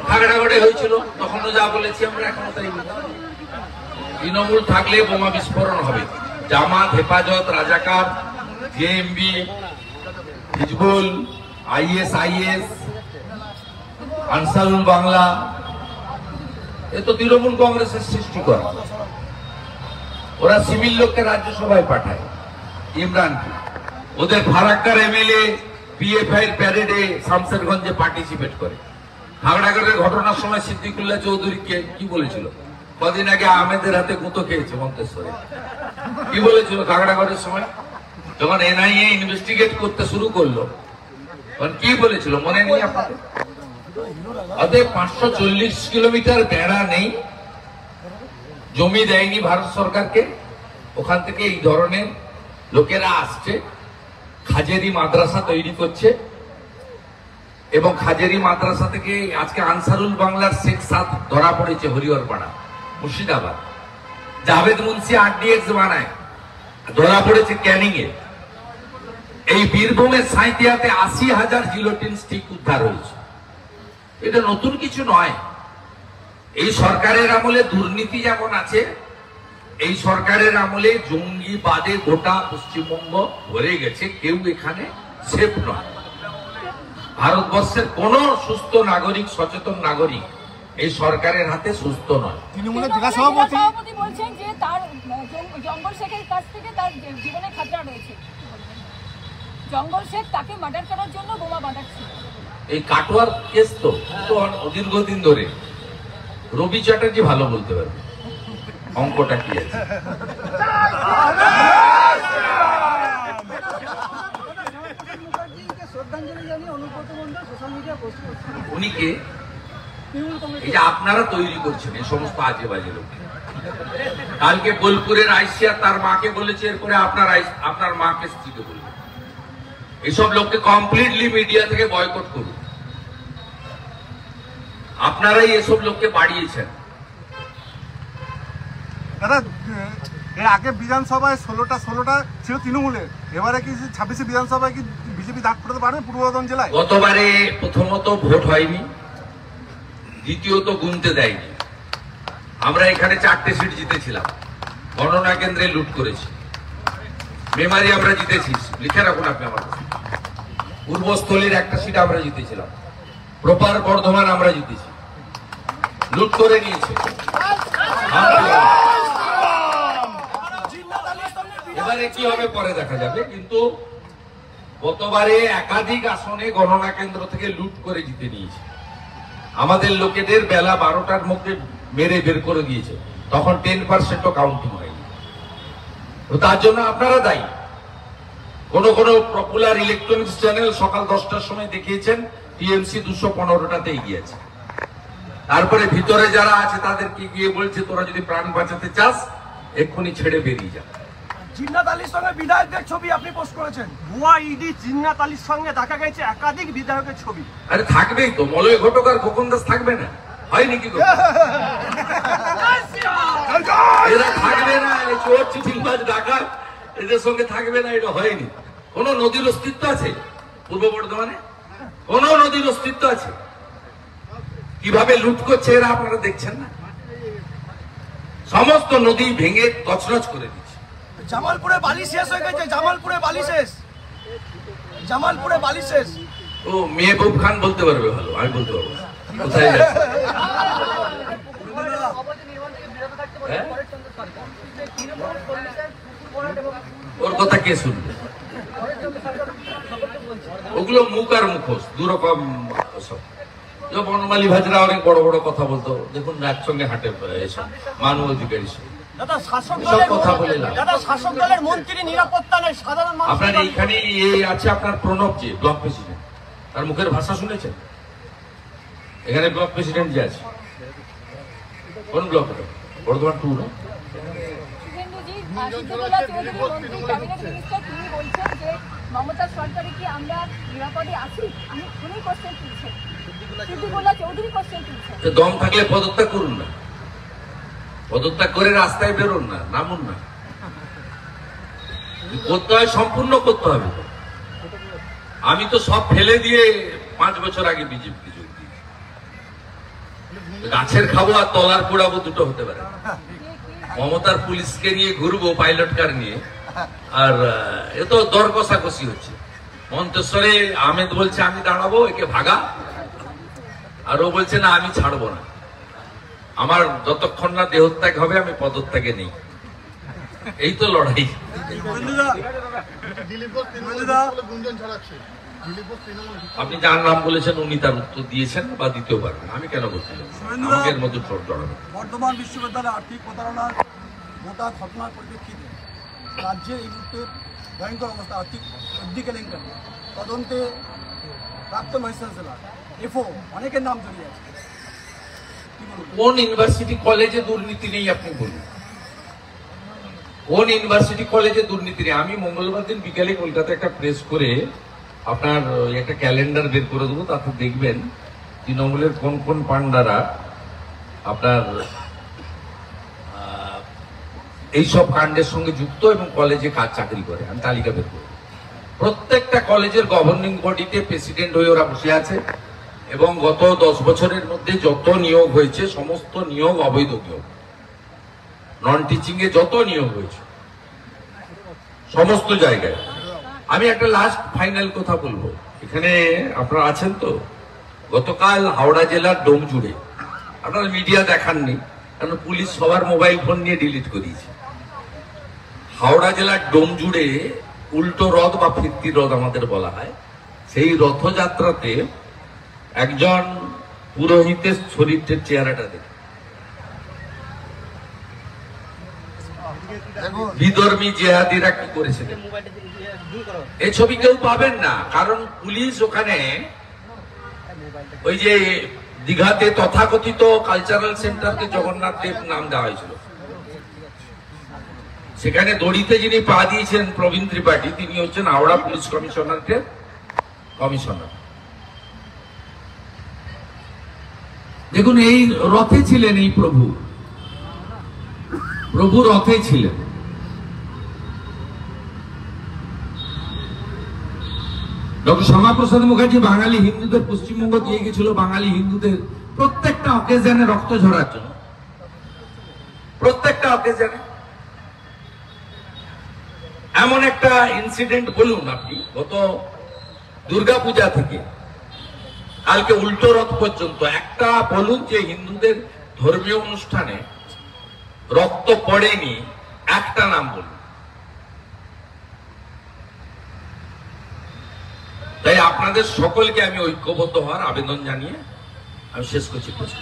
খাগড়াগড়ে হয়েছিল, তখনও যা বলেছি আমরা এখনো তাই বলি। তৃণমূল থাকলে বোমা বিস্ফোরণ হবে। জামাত, হেফাজত, রাজাকার, জেএমবি, হিজবুল, আইএসআইএস, আনসারুল বাংলা, এ তো তৃণমূল কংগ্রেসের সৃষ্টি করা। ওরা সিভিল লোককে রাজ্যসভায় পাঠায়, ইমরানকে। ওদের ফারাক্কার এমএলএ পিএফআই এর প্যারেডে শামসেরগঞ্জে পার্টিসিপেট করে। খাগড়াগড়ের ঘটনার সময় সিদ্দিকুল্লাহ চৌধুরী কি বলেছিল? কদিন আগে আহমেদের হাতে গুঁতো খেয়েছে মন্তেশ্বরে। কি বলেছিল খাগড়াগড়ের সময় যখন এনআইএ ইনভেস্টিগেট করতে শুরু করলো, তখন কি বলেছিল মনে নেই আপনাদের? অতএব 540 কিলোমিটার বেড়া নেই, জমি দেয়নি ভারত সরকারকে, ওখান থেকে এই ধরনের লোকেরা আসছে, খাজেরি মাদ্রাসা তৈরি করছে। এবং খাজেরি মাদ্রাসা থেকে আজকে আনসারুল বাংলার শেখ সাদ ধরা পড়েছে হরিহরপাড়া, মুর্শিদাবাদ। জাভেদ মুন্সি আরডিএক্স বানায়, ধরা পড়েছে ক্যানিং এ। এই বীরভূমের সাঁইতিয়াতে 80,000 জিলোটিন স্টিক উদ্ধার হয়েছে। এটা নতুন কিছু নয়। এই সরকারের আমলে দুর্নীতি যেমন আছে, এই সরকারের আমলে জঙ্গিবাদে গোটা পশ্চিমবঙ্গ ভরে গেছে। কেউ এখানে সেফ নয়। ভারতবর্ষের কোন সুস্থ নাগরিক, সচেতন নাগরিক এই সরকারের হাতে সুস্থ নয়। তৃণমূলের জেলা সভাপতি বলছেন যে তার জঙ্গল শেখের কাছ থেকে তার জীবনে খতরা রয়েছে। জঙ্গল শেখ তাকে মার্ডার করার জন্য বোমা বাঁধাচ্ছে। এই কাটোয়ার কেস তো দীর্ঘদিন ধরে। রবি চ্যাটার্জি ভালো বলতে পারবে অঙ্কটা কি আছে। উনি কে? এই যে আপনারা তৈরি করছেন এই সমস্ত আজে বাজে লোক। কালকে বোলপুরের আইসিয়া তার মাকে বলেছে, এরপরে আপনার মাকে স্ত্রীকে বলবে। এইসব লোককে কমপ্লিটলি মিডিয়া থেকে বয়কট করুন। আপনারাই এসব লোককে বাড়িয়েছেন। দাদা, এর আগে বিধানসভায় 16টা ছিল তৃণমূলের, এবারে কি 26 বিধানসভায় কি বিজেপি দাঁড় করতে পারবে পূর্ব বর্ধমান জেলায়? গতবারে প্রথমত ভোট হয়নি, দ্বিতীয়ত গুনতে দেয়নি। আমরা এখানে 4টে সিট জিতেছিলাম, গণনা কেন্দ্রে লুট করেছি। মেমারি আমরা জিতেছি, লিখে রাখুন আপনি আমার। পূর্বস্থলীর একটা সিট আমরা জিতেছিলাম, প্রপার বর্ধমান আমরা জিতেছি। লুট করে নিয়েছে। এবারে কি হবে পরে দেখা যাবে, কিন্তু গতবারে একাধিক আসনে গণনা কেন্দ্র থেকে লুট করে জিতে নিয়েছে। আমাদের লোকেদের বেলা 12টার মধ্যে মেরে বের করে দিয়েছে, তখন 10%ও কাউন্টিং হয়নি। তার জন্য আপনারা দায়ী। কোন পপুলার ইলেকট্রনিক্স চ্যানেল সকাল 10টার সময় দেখিয়েছেন টিএমসি 215টাতে এগিয়েছে। তারপরে ভিতরে যারা আছে তাদেরকে গিয়ে বলছে, তোরা যদি প্রাণ বাঁচাতে চাস এক্ষুনি ছেড়ে বেরিয়ে যা। জিন্নাত আলীর সঙ্গে বিধায়কদের ছবি আপনি পোস্ট করেছেন। ভুয়া ইডি জিন্নাত আলীর সঙ্গে দেখা গেছে একাধিক বিধায়কের ছবি। আরে থাকবেই তো, মলয় ঘটক আর খোকন দাস থাকবে না? হয় নাকি? এরা থাকবে না, চোর চিঠিবাজ ডাকাত এদের সঙ্গে থাকবে না, এটা হয়নি। কোন নদীর অস্তিত্ব আছে পূর্ব বর্ধমানে? কোন নদীর অস্তিত্ব আছে? কিভাবে লুট করছে এরা আপনারা দেখছেন না? সমস্ত নদী ভেঙে তছনছ করে দিচ্ছে। জামালপুরে বালি শেষ হয়ে গেছে, জামালপুরে বালি শেষ, জামালপুরে বালি শেষ। ও মেহবুব খান বলতে পারবে ভালো, আমি বলতে পারবো কোথায় যাচ্ছে। ওর কথা কে শুনবে? ওগুলো মুখ আর মুখোশ দুরকম। সব বনমালী ভাজরা অনেক বড় বড় কথা বলতো, দেখুন একসঙ্গে হাঁটে এসব মানব অধিকারী আপনার এইখানে আছে আপনার প্রণব যে ব্লক প্রেসিডেন্ট, তার মুখের ভাষা শুনেছেন? এখানে ব্লক প্রেসিডেন্ট যে আছে কোন ব্লক? বর্ধমান 2 না? মমতা সরকারে কি আমরা নিরাপদে আছি? আমি শুনেই কোশ্চেন তুলছে, চৌধুরী কোশ্চেন তুলছে। দম থাকলে পদত্যাগ করুন না, পদত্যাগ করে রাস্তায় বেরোন না, নামুন না। করতে হয়, সম্পূর্ণ করতে হবে। আমি তো সব ফেলে দিয়ে 5 বছর আগে বিজেপি যোগ দিয়েছি। গাছের খাবো আর তলার পোড়াবো দুটো হতে পারে না। মমতার পুলিশকে নিয়ে ঘুরবো পাইলট কার নিয়ে, আর এ তো দর কষাকষি হচ্ছে। মন্তেশ্বরে আহমেদ বলছে আমি দাঁড়াবো, একে ভাগা, আর ও বলছে না আমি ছাড়বো না, আমার যতক্ষণ না দেহত্যাগ হবে আমি পদত্যাগে নেই। এই তো লড়াই। আপনি যার নাম বলেছেন উনি তার উত্তর দিয়েছেন বা দিতেও পারবেন, আমি কেন বলছিলাম আমাকে এর মধ্যে ঠোঁট জড়ানো। বর্ধমান বিশ্ববিদ্যালয়ে আর্থিক প্রতারণার গোটা ঘটনার পরিপ্রেক্ষিতে রাজ্যের এই মুহূর্তে ভয়ঙ্কর অবস্থা, আর্থিক বৃদ্ধি কেলেঙ্কারি তদন্তে প্রাক্তন ভাইস চ্যান্সেলর এফও অনেকের নাম জড়িয়ে আছে। কোন ইউনিভার্সিটি কলেজে দুর্নীতি নেই আপনি বলুন? কোন ইউনিভার্সিটি কলেজে দুর্নীতি নেই? আমি মঙ্গলবার দিন বিকালে কলকাতা একটা প্রেস করে আপনার একটা ক্যালেন্ডার বের করে দেবো, তাতে দেখবেন তৃণমূলের কোন কোন পান্ডারা আপনার এইসব কাণ্ডের সঙ্গে যুক্ত এবং কলেজে কাজ চাকরি করে। আমি তালিকা বের করব। প্রত্যেকটা কলেজের গভর্নিং বডিতে প্রেসিডেন্ট হয়ে ওরা বসে আছে এবং গত 10 বছরের মধ্যে যত নিয়োগ হয়েছে সমস্ত নিয়োগ অবৈধ নিয়োগ। নন টিচিং এ যত নিয়োগ হয়েছে সমস্ত জায়গায়। আমি একটা লাস্ট ফাইনাল কথা বলবো, এখানে আপনারা আছেন তো, গতকাল হাওড়া জেলার ডোমজুড়ে, আপনারা মিডিয়া দেখাননি কারণ পুলিশ সবার মোবাইল ফোন নিয়ে ডিলিট করিয়েছে। হাওড়া জেলার ডোমজুড়ে উল্টো রথ বা ফিরতি রথ আমাদের বলা হয়, সেই রথযাত্রাতে একজন পুরোহিতের শরীরের চেহারাটা দেখে বিধর্মী জেহাদিরা কি করেছিল। এই ছবি কেউ পাবেন না, কারণ পুলিশ ওখানে ওই যে দীঘাতে তথাকথিত কালচারাল সেন্টারকে জগন্নাথ দেব নাম দেওয়া হয়েছিল, সেখানে দড়িতে যিনি পা দিয়েছেন প্রবীণ ত্রিপাঠী, তিনি হচ্ছেন হাওড়া পুলিশ কমিশনারের কমিশনার। দেখুন এই রথে ছিলেন এই প্রভু রথে ছিলেন। ডক্টর শ্যামাপ্রসাদ মুখার্জি বাঙালি হিন্দুদের পশ্চিমবঙ্গ দিয়ে গেছিল বাঙালি হিন্দুদের প্রত্যেকটা অকেশনে রক্ত ঝরার জন্য, প্রত্যেকটা অকেশনে। এমন একটা ইনসিডেন্ট বলুন আপনি, গত দুর্গাপূজা থেকে কালকে উল্টো রথ পর্যন্ত একটা বলুন যে হিন্দুদের ধর্মীয় অনুষ্ঠানে রক্ত পড়েনি, একটা নাম বলুন। তাই আপনাদের সকলকে আমি ঐক্যবদ্ধ হওয়ার আবেদন জানিয়ে আমি শেষ করছি প্রশ্ন।